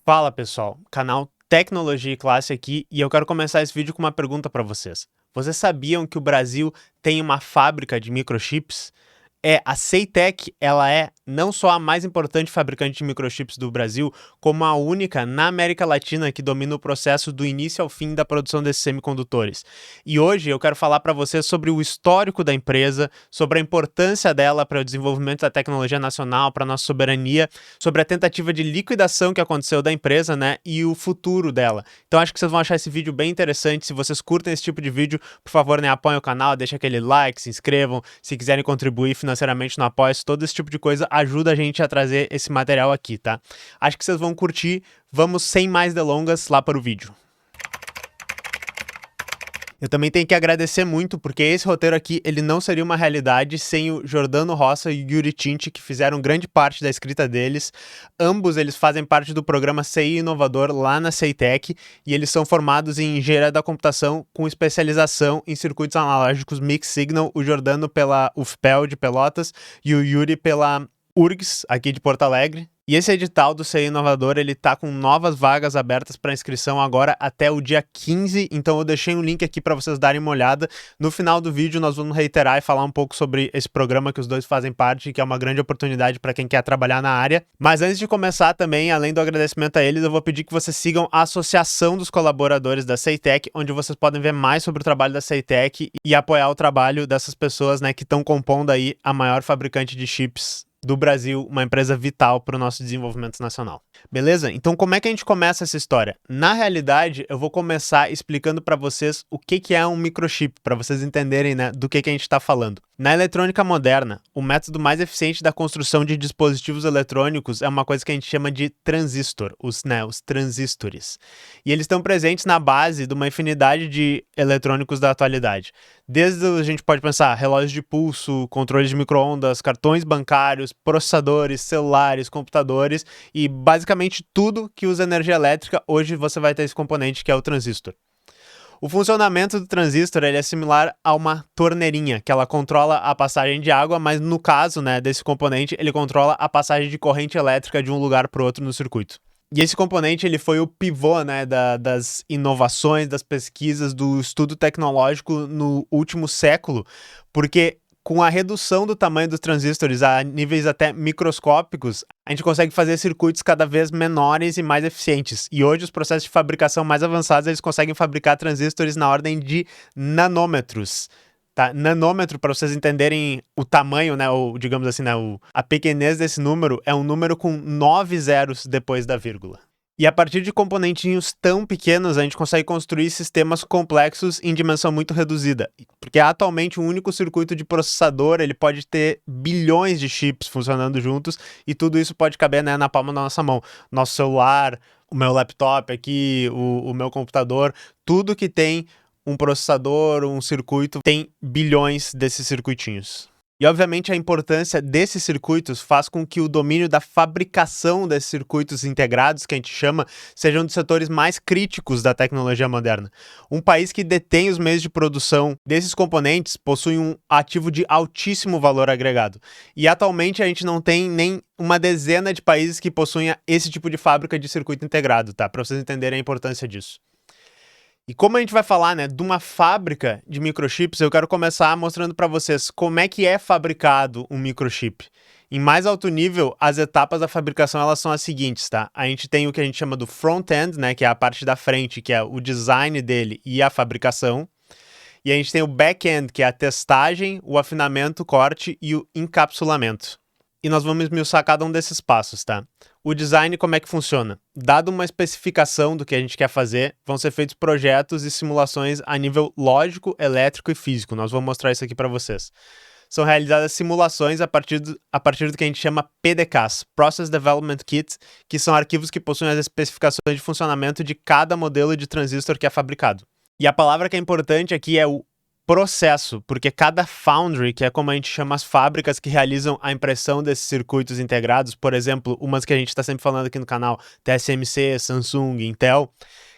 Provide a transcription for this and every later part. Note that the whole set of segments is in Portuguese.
Fala pessoal, canal Tecnologia e Classe aqui e eu quero começar esse vídeo com uma pergunta para vocês. Vocês sabiam que o Brasil tem uma fábrica de microchips? A Seitec, ela é não só a mais importante fabricante de microchips do Brasil, como a única na América Latina que domina o processo do início ao fim da produção desses semicondutores. E hoje eu quero falar para vocês sobre o histórico da empresa, sobre a importância dela para o desenvolvimento da tecnologia nacional, para a nossa soberania, sobre a tentativa de liquidação que aconteceu da empresa, né, e o futuro dela. Então acho que vocês vão achar esse vídeo bem interessante. Se vocês curtem esse tipo de vídeo, por favor, né, apoiem o canal, deixem aquele like, se inscrevam, se quiserem contribuir financeiramente no apoio, todo esse tipo de coisa ajuda a gente a trazer esse material aqui, tá? Acho que vocês vão curtir. Vamos, sem mais delongas, lá para o vídeo. Eu também tenho que agradecer muito, porque esse roteiro aqui, ele não seria uma realidade sem o Jordano Roça e o Yuri Tinti, que fizeram grande parte da escrita deles. Ambos, eles fazem parte do programa CI Inovador lá na Seitec, e eles são formados em engenharia da computação com especialização em circuitos analógicos Mixed Signal, o Jordano pela UFPEL de Pelotas e o Yuri pela URGS, aqui de Porto Alegre. E esse edital do CI Inovador, ele tá com novas vagas abertas para inscrição agora até o dia 15, então eu deixei um link aqui para vocês darem uma olhada. No final do vídeo nós vamos reiterar e falar um pouco sobre esse programa que os dois fazem parte, que é uma grande oportunidade para quem quer trabalhar na área. Mas antes de começar também, além do agradecimento a eles, eu vou pedir que vocês sigam a Associação dos Colaboradores da Seitec, onde vocês podem ver mais sobre o trabalho da Seitec e apoiar o trabalho dessas pessoas, né, que estão compondo aí a maior fabricante de chips do Brasil, uma empresa vital para o nosso desenvolvimento nacional. Beleza? Então como é que a gente começa essa história? Na realidade, eu vou começar explicando para vocês o que é um microchip, para vocês entenderem, né, do que a gente está falando. Na eletrônica moderna, o método mais eficiente da construção de dispositivos eletrônicos é uma coisa que a gente chama de transistor, os transistores. E eles estão presentes na base de uma infinidade de eletrônicos da atualidade. Desde a gente pode pensar relógios de pulso, controles de micro-ondas, cartões bancários, processadores, celulares, computadores e basicamente tudo que usa energia elétrica, hoje você vai ter esse componente que é o transistor. O funcionamento do transistor ele é similar a uma torneirinha, que ela controla a passagem de água, mas no caso, né, desse componente, ele controla a passagem de corrente elétrica de um lugar para o outro no circuito. E esse componente ele foi o pivô, né, das inovações, das pesquisas, do estudo tecnológico no último século, porque com a redução do tamanho dos transistores a níveis até microscópicos, a gente consegue fazer circuitos cada vez menores e mais eficientes. E hoje os processos de fabricação mais avançados, eles conseguem fabricar transistores na ordem de nanômetros. Tá? Nanômetro, para vocês entenderem o tamanho, né, ou digamos assim, né, a pequenez desse número, é um número com 9 zeros depois da vírgula. E a partir de componentinhos tão pequenos, a gente consegue construir sistemas complexos em dimensão muito reduzida. Porque atualmente um único circuito de processador, ele pode ter bilhões de chips funcionando juntos e tudo isso pode caber, né, na palma da nossa mão. Nosso celular, o meu laptop aqui, o meu computador, tudo que tem um processador, um circuito, tem bilhões desses circuitinhos. E, obviamente, a importância desses circuitos faz com que o domínio da fabricação desses circuitos integrados, que a gente chama, seja um dos setores mais críticos da tecnologia moderna. Um país que detém os meios de produção desses componentes possui um ativo de altíssimo valor agregado. E, atualmente, a gente não tem nem uma dezena de países que possuem esse tipo de fábrica de circuito integrado, tá? Para vocês entenderem a importância disso. E como a gente vai falar, né, de uma fábrica de microchips, eu quero começar mostrando para vocês como é que é fabricado um microchip. Em mais alto nível, as etapas da fabricação elas são as seguintes, tá? A gente tem o que a gente chama do front-end, né, que é a parte da frente, que é o design dele e a fabricação. E a gente tem o back-end, que é a testagem, o afinamento, o corte e o encapsulamento. E nós vamos esmiuçar cada um desses passos, tá? O design, como é que funciona? Dado uma especificação do que a gente quer fazer, vão ser feitos projetos e simulações a nível lógico, elétrico e físico. Nós vamos mostrar isso aqui para vocês. São realizadas simulações a partir do que a gente chama PDKs, Process Development Kits, que são arquivos que possuem as especificações de funcionamento de cada modelo de transistor que é fabricado. E a palavra que é importante aqui é o processo, porque cada foundry, que é como a gente chama as fábricas que realizam a impressão desses circuitos integrados, por exemplo, umas que a gente está sempre falando aqui no canal, TSMC, Samsung, Intel,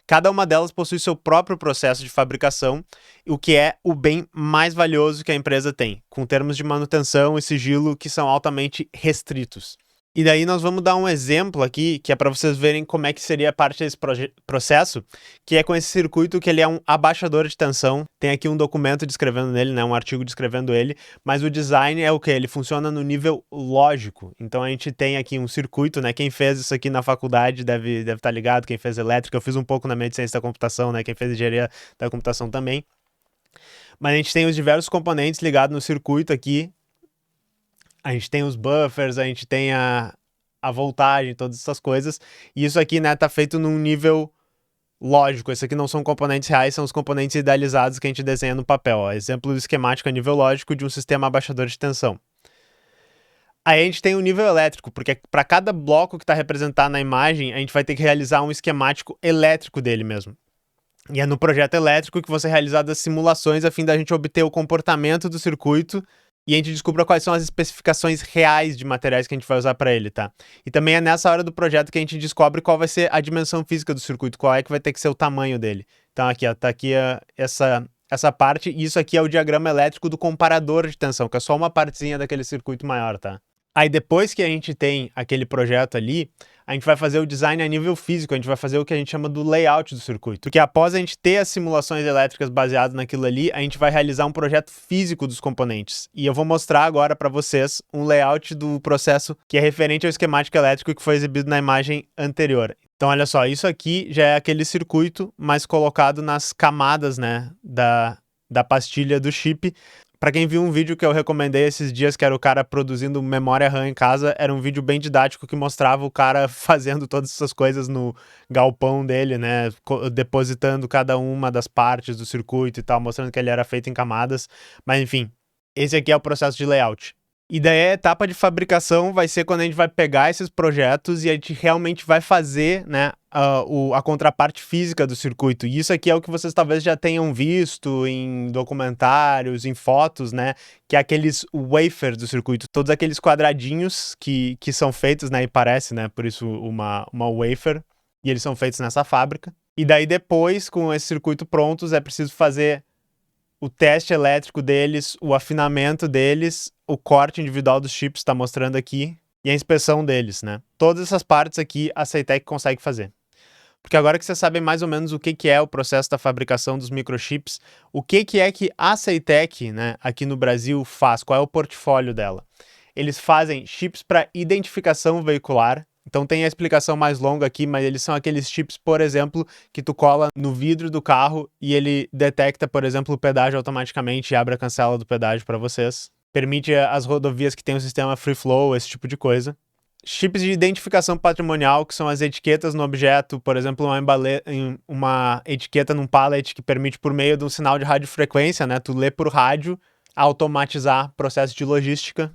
cada uma delas possui seu próprio processo de fabricação, o que é o bem mais valioso que a empresa tem, com termos de manutenção e sigilo que são altamente restritos. E daí nós vamos dar um exemplo aqui, que é para vocês verem como é que seria parte desse processo, que é com esse circuito que ele é um abaixador de tensão. Tem aqui um documento descrevendo nele, né, um artigo descrevendo ele, mas o design é o que? Ele funciona no nível lógico. Então a gente tem aqui um circuito, né, quem fez isso aqui na faculdade deve estar ligado, quem fez elétrica, eu fiz um pouco na minha de ciência da computação, né, quem fez engenharia da computação também. Mas a gente tem os diversos componentes ligados no circuito aqui. A gente tem os buffers, a gente tem a voltagem, todas essas coisas. E isso aqui, né, tá feito num nível lógico. Esse aqui não são componentes reais, são os componentes idealizados que a gente desenha no papel. Ó. Exemplo esquemático a nível lógico de um sistema abaixador de tensão. Aí a gente tem o nível elétrico, porque para cada bloco que está representado na imagem, a gente vai ter que realizar um esquemático elétrico dele mesmo. E é no projeto elétrico que vão ser realizadas as simulações a fim da gente obter o comportamento do circuito e a gente descubra quais são as especificações reais de materiais que a gente vai usar para ele, tá? E também é nessa hora do projeto que a gente descobre qual vai ser a dimensão física do circuito, qual é que vai ter que ser o tamanho dele. Então aqui, ó, tá aqui essa parte, e isso aqui é o diagrama elétrico do comparador de tensão, que é só uma partezinha daquele circuito maior, tá? Aí depois que a gente tem aquele projeto ali, a gente vai fazer o design a nível físico, a gente vai fazer o que a gente chama do layout do circuito. Porque após a gente ter as simulações elétricas baseadas naquilo ali, a gente vai realizar um projeto físico dos componentes. E eu vou mostrar agora para vocês um layout do processo que é referente ao esquemático elétrico que foi exibido na imagem anterior. Então olha só, isso aqui já é aquele circuito, mas colocado nas camadas, né, da pastilha do chip. Pra quem viu um vídeo que eu recomendei esses dias, que era o cara produzindo memória RAM em casa, era um vídeo bem didático que mostrava o cara fazendo todas essas coisas no galpão dele, né, depositando cada uma das partes do circuito e tal, mostrando que ele era feito em camadas, mas enfim, esse aqui é o processo de layout. E daí a etapa de fabricação vai ser quando a gente vai pegar esses projetos e a gente realmente vai fazer, né, a contraparte física do circuito. E isso aqui é o que vocês talvez já tenham visto em documentários, em fotos, né, que é aqueles wafers do circuito. Todos aqueles quadradinhos que são feitos, né, e parece, né, por isso uma wafer. E eles são feitos nessa fábrica. E daí depois, com esse circuito prontos, é preciso fazer o teste elétrico deles, o afinamento deles, o corte individual dos chips está mostrando aqui e a inspeção deles, né? Todas essas partes aqui a CEITEC consegue fazer. Porque agora que vocês sabem mais ou menos o que é o processo da fabricação dos microchips, o que é que a CEITEC, né, aqui no Brasil faz, qual é o portfólio dela? Eles fazem chips para identificação veicular. Então tem a explicação mais longa aqui, mas eles são aqueles chips, por exemplo, que tu cola no vidro do carro e ele detecta, por exemplo, o pedágio automaticamente e abre a cancela do pedágio para vocês. Permite as rodovias que tem o sistema free flow, esse tipo de coisa. Chips de identificação patrimonial, que são as etiquetas no objeto, por exemplo, uma etiqueta num pallet que permite, por meio de um sinal de radiofrequência, né, tu lê por rádio, automatizar processo de logística,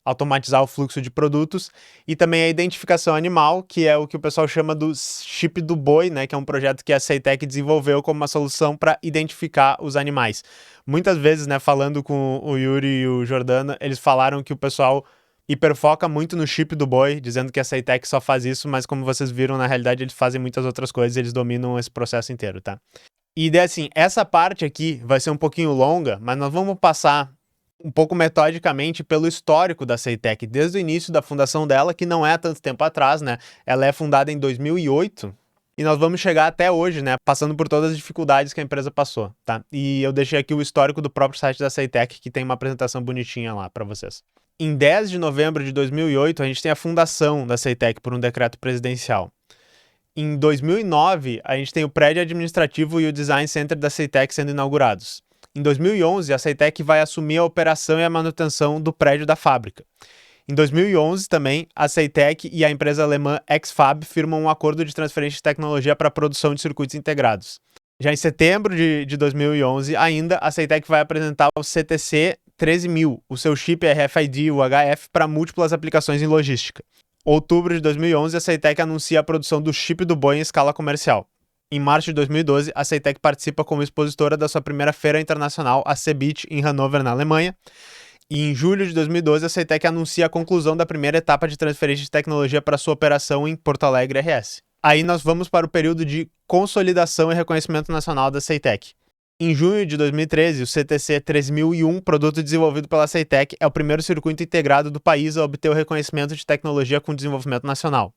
automatizar o fluxo de produtos, e também a identificação animal, que é o que o pessoal chama do chip do boi, né, que é um projeto que a CEITEC desenvolveu como uma solução para identificar os animais. Muitas vezes, né, falando com o Yuri e o Jordano, eles falaram que o pessoal hiperfoca muito no chip do boi, dizendo que a CEITEC só faz isso, mas como vocês viram, na realidade eles fazem muitas outras coisas, eles dominam esse processo inteiro, tá? E daí, assim, essa parte aqui vai ser um pouquinho longa, mas nós vamos passar um pouco metodicamente pelo histórico da CEITEC, desde o início da fundação dela, que não é há tanto tempo atrás, né? Ela é fundada em 2008 e nós vamos chegar até hoje, né? Passando por todas as dificuldades que a empresa passou, tá? E eu deixei aqui o histórico do próprio site da CEITEC, que tem uma apresentação bonitinha lá para vocês. Em 10 de novembro de 2008, a gente tem a fundação da CEITEC por um decreto presidencial. Em 2009, a gente tem o prédio administrativo e o design center da CEITEC sendo inaugurados. Em 2011, a CEITEC vai assumir a operação e a manutenção do prédio da fábrica. Em 2011, também, a CEITEC e a empresa alemã X-FAB firmam um acordo de transferência de tecnologia para a produção de circuitos integrados. Já em setembro de 2011, ainda, a CEITEC vai apresentar o CTC 13000, o seu chip RFID UHF, para múltiplas aplicações em logística. Outubro de 2011, a CEITEC anuncia a produção do chip do boi em escala comercial. Em março de 2012, a CEITEC participa como expositora da sua primeira feira internacional, a CeBIT, em Hannover, na Alemanha. E em julho de 2012, a CEITEC anuncia a conclusão da primeira etapa de transferência de tecnologia para sua operação em Porto Alegre, RS. Aí nós vamos para o período de consolidação e reconhecimento nacional da CEITEC. Em junho de 2013, o CTC 3001, produto desenvolvido pela Ceitec, é o primeiro circuito integrado do país a obter o reconhecimento de tecnologia com desenvolvimento nacional.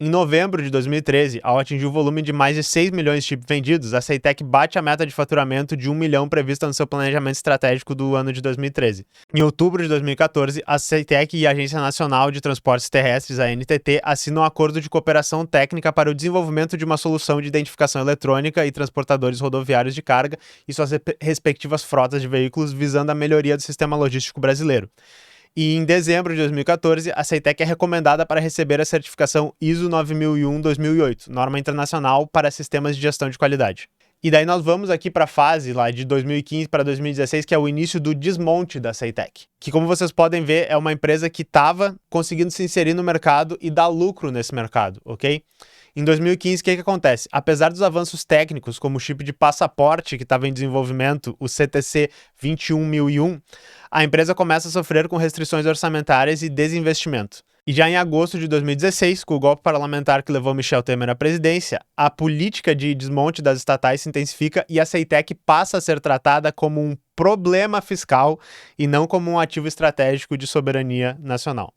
Em novembro de 2013, ao atingir o volume de mais de 6 milhões de chips vendidos, a Ceitec bate a meta de faturamento de 1 milhão prevista no seu planejamento estratégico do ano de 2013. Em outubro de 2014, a Ceitec e a Agência Nacional de Transportes Terrestres, a ANTT, assinam um acordo de cooperação técnica para o desenvolvimento de uma solução de identificação eletrônica e transportadores rodoviários de carga e suas respectivas frotas de veículos, visando a melhoria do sistema logístico brasileiro. E em dezembro de 2014, a Ceitec é recomendada para receber a certificação ISO 9001-2008, norma internacional para sistemas de gestão de qualidade. E daí nós vamos aqui para a fase lá de 2015 para 2016, que é o início do desmonte da Ceitec, que, como vocês podem ver, é uma empresa que estava conseguindo se inserir no mercado e dar lucro nesse mercado, ok? Em 2015, o que acontece? Apesar dos avanços técnicos, como o chip de passaporte que estava em desenvolvimento, o CTC 21001, a empresa começa a sofrer com restrições orçamentárias e desinvestimento. E já em agosto de 2016, com o golpe parlamentar que levou Michel Temer à presidência, a política de desmonte das estatais se intensifica e a Ceitec passa a ser tratada como um problema fiscal e não como um ativo estratégico de soberania nacional.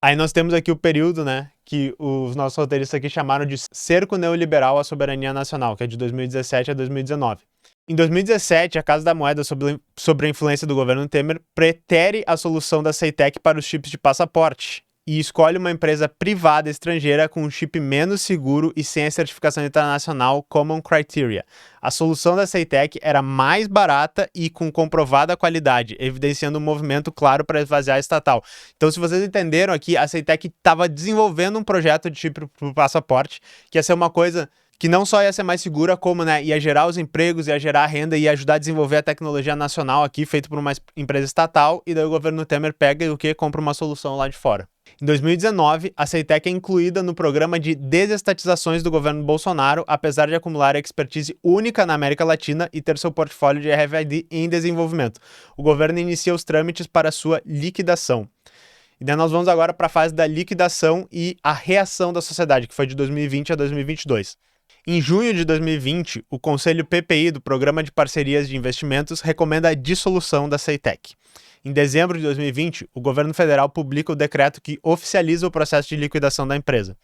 Aí nós temos aqui o período, né, que os nossos roteiristas aqui chamaram de cerco neoliberal à soberania nacional, que é de 2017 a 2019. Em 2017, a Casa da Moeda, sob a influência do governo Temer, pretere a solução da Ceitec para os chips de passaporte e escolhe uma empresa privada estrangeira com um chip menos seguro e sem a certificação internacional Common Criteria. A solução da Ceitec era mais barata e com comprovada qualidade, evidenciando um movimento claro para esvaziar a estatal. Então, se vocês entenderam aqui, a Ceitec estava desenvolvendo um projeto de chip para o passaporte, que ia ser uma coisa que não só ia ser mais segura, como, né, ia gerar os empregos, ia gerar renda, ia ajudar a desenvolver a tecnologia nacional aqui, feito por uma empresa estatal, e daí o governo Temer pega e o quê? Compra uma solução lá de fora. Em 2019, a Ceitec é incluída no programa de desestatizações do governo Bolsonaro, apesar de acumular expertise única na América Latina e ter seu portfólio de RFID em desenvolvimento. O governo inicia os trâmites para sua liquidação. E daí nós vamos agora para a fase da liquidação e a reação da sociedade, que foi de 2020 a 2022. Em junho de 2020, o Conselho PPI do Programa de Parcerias de Investimentos recomenda a dissolução da Ceitec. Em dezembro de 2020, o governo federal publica o decreto que oficializa o processo de liquidação da empresa.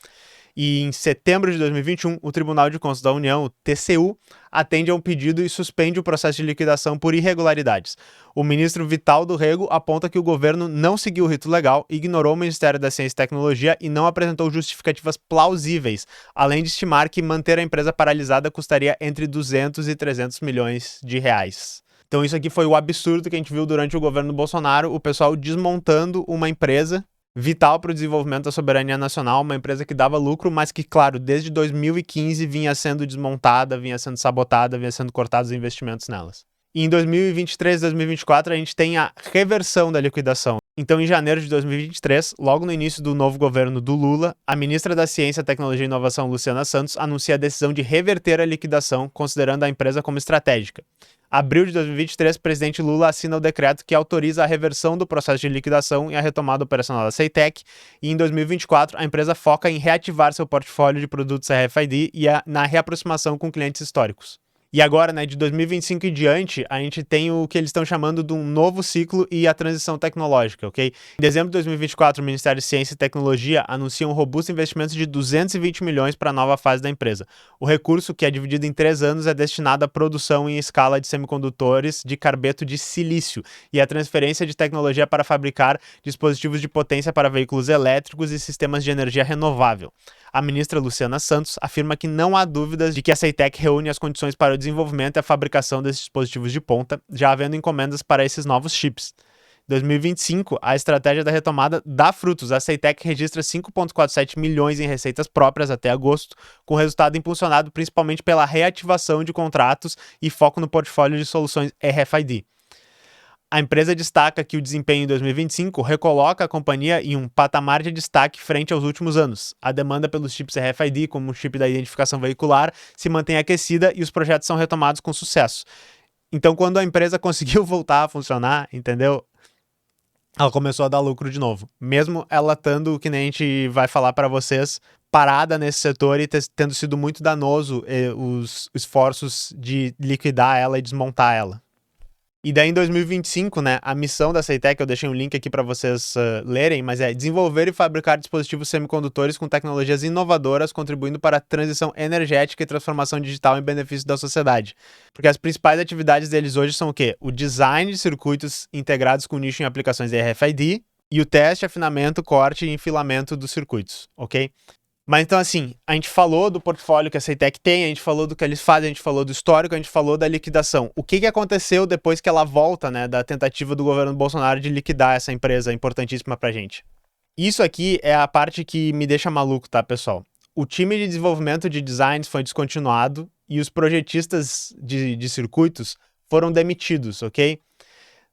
E em setembro de 2021, o Tribunal de Contas da União, o TCU, atende a um pedido e suspende o processo de liquidação por irregularidades. O ministro Vital do Rego aponta que o governo não seguiu o rito legal, ignorou o Ministério da Ciência e Tecnologia e não apresentou justificativas plausíveis, além de estimar que manter a empresa paralisada custaria entre 200 e 300 milhões de reais. Então isso aqui foi o absurdo que a gente viu durante o governo Bolsonaro, o pessoal desmontando uma empresa vital para o desenvolvimento da soberania nacional, uma empresa que dava lucro, mas que, claro, desde 2015 vinha sendo desmontada, vinha sendo sabotada, vinha sendo cortados os investimentos nelas. E em 2023 e 2024 a gente tem a reversão da liquidação. Então, em janeiro de 2023, logo no início do novo governo do Lula, a ministra da Ciência, Tecnologia e Inovação, Luciana Santos, anuncia a decisão de reverter a liquidação, considerando a empresa como estratégica. Abril de 2023, o presidente Lula assina o decreto que autoriza a reversão do processo de liquidação e a retomada operacional da Ceitec. E em 2024, a empresa foca em reativar seu portfólio de produtos RFID e na reaproximação com clientes históricos. E agora, né, de 2025 em diante, a gente tem o que eles estão chamando de um novo ciclo e a transição tecnológica, ok? Em dezembro de 2024, o Ministério de Ciência e Tecnologia anuncia um robusto investimento de 220 milhões para a nova fase da empresa. O recurso, que é dividido em 3 anos, é destinado à produção em escala de semicondutores de carbeto de silício e à transferência de tecnologia para fabricar dispositivos de potência para veículos elétricos e sistemas de energia renovável. A ministra Luciana Santos afirma que não há dúvidas de que a Ceitec reúne as condições para o desenvolvimento e a fabricação desses dispositivos de ponta, já havendo encomendas para esses novos chips. Em 2025, a estratégia da retomada dá frutos. A Ceitec registra 5,47 milhões em receitas próprias até agosto, com resultado impulsionado principalmente pela reativação de contratos e foco no portfólio de soluções RFID. A empresa destaca que o desempenho em 2025 recoloca a companhia em um patamar de destaque frente aos últimos anos. A demanda pelos chips RFID, como o chip da identificação veicular, se mantém aquecida e os projetos são retomados com sucesso. Então, quando a empresa conseguiu voltar a funcionar, entendeu? ela começou a dar lucro de novo. Mesmo ela estando, que nem a gente vai falar para vocês, parada nesse setor e tendo sido muito danoso os esforços de liquidar ela e desmontar ela. E daí em 2025, né, a missão da Ceitec, eu deixei um link aqui para vocês lerem, mas é desenvolver e fabricar dispositivos semicondutores com tecnologias inovadoras, contribuindo para a transição energética e transformação digital em benefício da sociedade. Porque as principais atividades deles hoje são o quê? O design de circuitos integrados com nicho em aplicações de RFID e o teste, afinamento, corte e enfilamento dos circuitos, ok? Mas então, assim, a gente falou do portfólio que a Ceitec tem, a gente falou do que eles fazem, a gente falou do histórico, a gente falou da liquidação. O que aconteceu depois que ela volta, né, da tentativa do governo Bolsonaro de liquidar essa empresa importantíssima pra gente? Isso aqui é a parte que me deixa maluco, tá, pessoal? O time de desenvolvimento de designs foi descontinuado e os projetistas de circuitos foram demitidos, ok?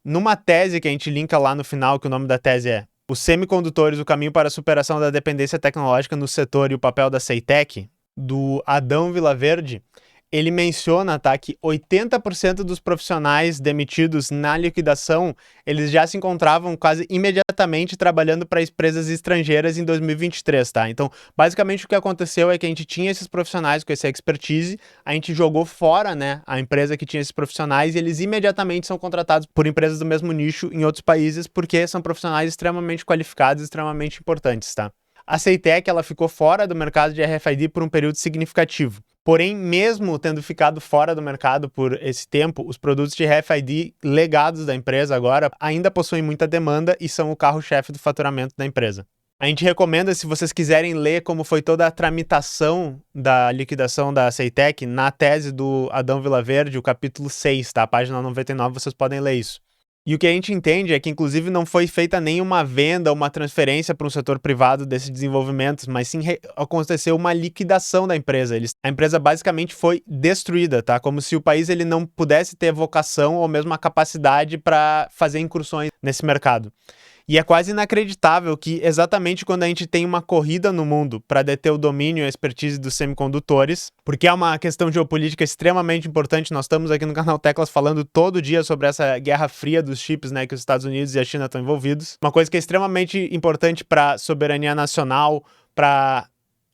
Numa tese que a gente linka lá no final, que o nome da tese é Os Semicondutores, o caminho para a superação da dependência tecnológica no setor e o papel da Ceitec, do Adão Vilaverde, ele menciona, tá, que 80% dos profissionais demitidos na liquidação, eles já se encontravam quase imediatamente trabalhando para empresas estrangeiras em 2023, tá? Então, basicamente o que aconteceu é que a gente tinha esses profissionais com essa expertise, a gente jogou fora, né, a empresa que tinha esses profissionais e eles imediatamente são contratados por empresas do mesmo nicho em outros países porque são profissionais extremamente qualificados, extremamente importantes, tá? A Ceitec, ela ficou fora do mercado de RFID por um período significativo. Porém, mesmo tendo ficado fora do mercado por esse tempo, os produtos de RFID legados da empresa agora ainda possuem muita demanda e são o carro-chefe do faturamento da empresa. A gente recomenda, se vocês quiserem ler como foi toda a tramitação da liquidação da Ceitec, na tese do Adão Vilaverde, o capítulo 6, tá? A página 99, vocês podem ler isso. E o que a gente entende é que, inclusive, não foi feita nenhuma venda ou uma transferência para um setor privado desses desenvolvimentos, mas sim aconteceu uma liquidação da empresa. A empresa basicamente foi destruída, tá? Como se o país ele não pudesse ter vocação ou mesmo a capacidade para fazer incursões nesse mercado. E é quase inacreditável que exatamente quando a gente tem uma corrida no mundo para deter o domínio e a expertise dos semicondutores, porque é uma questão geopolítica extremamente importante, nós estamos aqui no canal Teclas falando todo dia sobre essa guerra fria dos chips, né, que os Estados Unidos e a China estão envolvidos. Uma coisa que é extremamente importante para a soberania nacional, para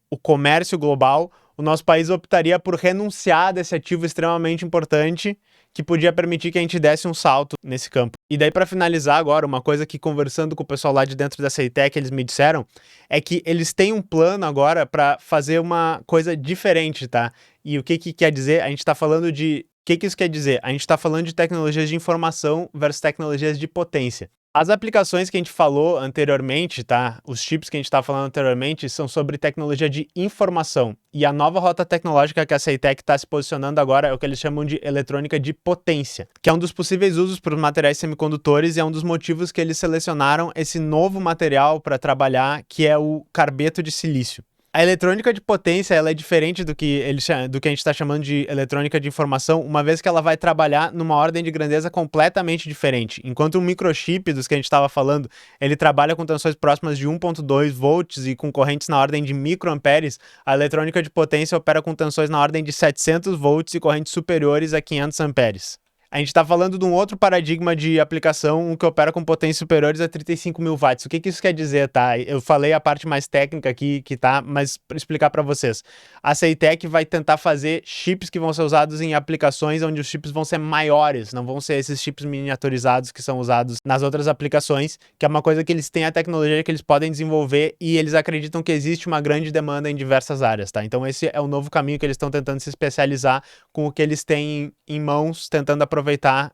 o comércio global, o nosso país optaria por renunciar desse ativo extremamente importante que podia permitir que a gente desse um salto nesse campo. E daí, para finalizar agora, uma coisa que conversando com o pessoal lá de dentro da Ceitec, eles me disseram, é que eles têm um plano agora para fazer uma coisa diferente, tá? E o que quer dizer? A gente está falando de... O que isso quer dizer? A gente está falando de tecnologias de informação versus tecnologias de potência. As aplicações que a gente falou anteriormente, tá? Os chips que a gente estava falando anteriormente são sobre tecnologia de informação. E a nova rota tecnológica que a Ceitec está se posicionando agora é o que eles chamam de eletrônica de potência, que é um dos possíveis usos para os materiais semicondutores e é um dos motivos que eles selecionaram esse novo material para trabalhar, que é o carbeto de silício. A eletrônica de potência ela é diferente do que a gente está chamando de eletrônica de informação, uma vez que ela vai trabalhar numa ordem de grandeza completamente diferente. Enquanto o microchip dos que a gente estava falando, ele trabalha com tensões próximas de 1.2 volts e com correntes na ordem de microamperes, a eletrônica de potência opera com tensões na ordem de 700 volts e correntes superiores a 500 amperes. A gente está falando de um outro paradigma de aplicação, um que opera com potências superiores a 35 mil watts. O que isso quer dizer, tá? Eu falei a parte mais técnica aqui, que tá, mas para explicar para vocês. A Ceitec vai tentar fazer chips que vão ser usados em aplicações onde os chips vão ser maiores, não vão ser esses chips miniaturizados que são usados nas outras aplicações, que é uma coisa que eles têm a tecnologia que eles podem desenvolver e eles acreditam que existe uma grande demanda em diversas áreas, tá? Então esse é o novo caminho que eles estão tentando se especializar com o que eles têm em mãos, tentando aproveitar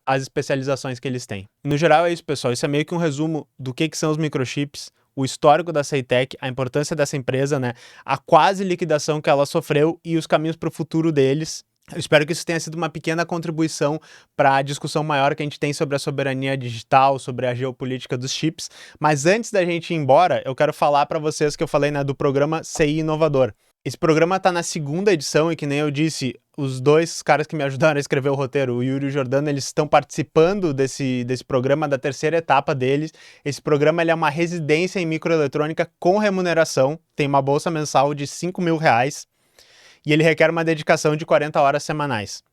as especializações que eles têm. No geral é isso, pessoal. Isso é meio que um resumo do que são os microchips, o histórico da Ceitec, a importância dessa empresa, né? A quase liquidação que ela sofreu e os caminhos para o futuro deles. Eu espero que isso tenha sido uma pequena contribuição para a discussão maior que a gente tem sobre a soberania digital, sobre a geopolítica dos chips. Mas antes da gente ir embora, eu quero falar para vocês que eu falei, né, do programa CI Inovador. Esse programa está na segunda edição e, que nem eu disse, os dois caras que me ajudaram a escrever o roteiro, o Yuri e o Jordano, eles estão participando desse programa, da terceira etapa deles. Esse programa ele é uma residência em microeletrônica com remuneração, tem uma bolsa mensal de R$ 5.000 e ele requer uma dedicação de 40 horas semanais.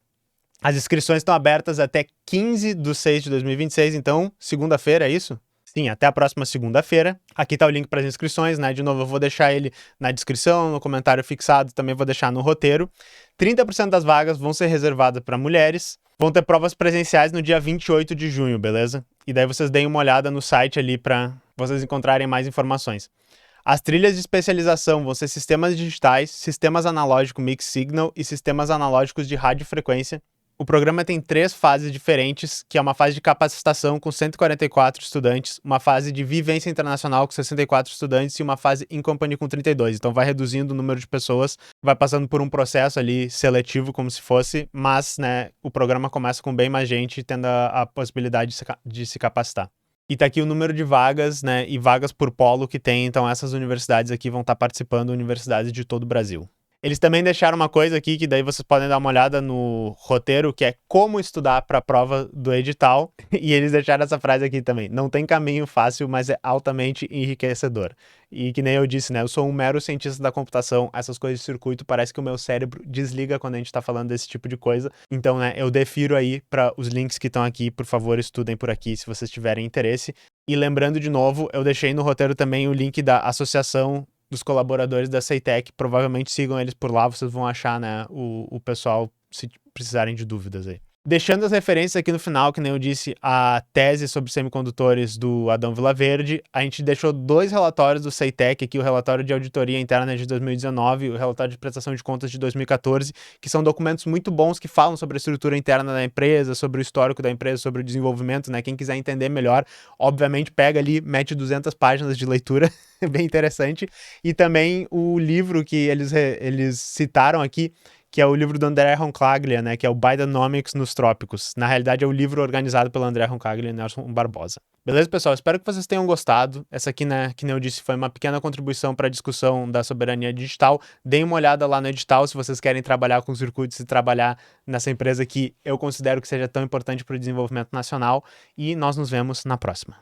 As inscrições estão abertas até 15/6/2026, então, segunda-feira, é isso? Sim, até a próxima segunda-feira. Aqui tá o link para as inscrições, né? De novo, eu vou deixar ele na descrição, no comentário fixado, também vou deixar no roteiro. 30% das vagas vão ser reservadas para mulheres. Vão ter provas presenciais no dia 28 de junho, beleza? E daí vocês deem uma olhada no site ali para vocês encontrarem mais informações. As trilhas de especialização vão ser sistemas digitais, sistemas analógicos mixed signal e sistemas analógicos de radiofrequência. O programa tem 3 fases diferentes, que é uma fase de capacitação com 144 estudantes, uma fase de vivência internacional com 64 estudantes e uma fase in company com 32. Então vai reduzindo o número de pessoas, vai passando por um processo ali seletivo como se fosse, mas né, o programa começa com bem mais gente tendo a possibilidade de se capacitar. E tá aqui o número de vagas, né, e vagas por polo que tem, então essas universidades aqui vão estar participando, universidades de todo o Brasil. Eles também deixaram uma coisa aqui que daí vocês podem dar uma olhada no roteiro, que é como estudar para a prova do edital. E eles deixaram essa frase aqui também. Não tem caminho fácil, mas é altamente enriquecedor. E que nem eu disse, né? Eu sou um mero cientista da computação. Essas coisas de circuito, parece que o meu cérebro desliga quando a gente tá falando desse tipo de coisa. Então, né, eu defiro aí para os links que estão aqui. Por favor, estudem por aqui se vocês tiverem interesse. E lembrando de novo, eu deixei no roteiro também o link da associação dos colaboradores da CEITEC, provavelmente sigam eles por lá, vocês vão achar, né, o pessoal se precisarem de dúvidas aí. Deixando as referências aqui no final, que nem eu disse, a tese sobre semicondutores do Adão Vilaverde, a gente deixou 2 relatórios do CEITEC aqui, o relatório de auditoria interna de 2019 e o relatório de prestação de contas de 2014, que são documentos muito bons que falam sobre a estrutura interna da empresa, sobre o histórico da empresa, sobre o desenvolvimento, né? Quem quiser entender melhor, obviamente pega ali, mete 200 páginas de leitura, bem interessante, e também o livro que eles citaram aqui, que é o livro do André Roncaglia, né, que é o Bidenomics nos Trópicos. Na realidade, é o livro organizado pelo André Roncaglia e Nelson Barbosa. Beleza, pessoal? Espero que vocês tenham gostado. Essa aqui, né, que nem eu disse, foi uma pequena contribuição para a discussão da soberania digital. Deem uma olhada lá no edital se vocês querem trabalhar com circuitos e trabalhar nessa empresa que eu considero que seja tão importante para o desenvolvimento nacional. E nós nos vemos na próxima.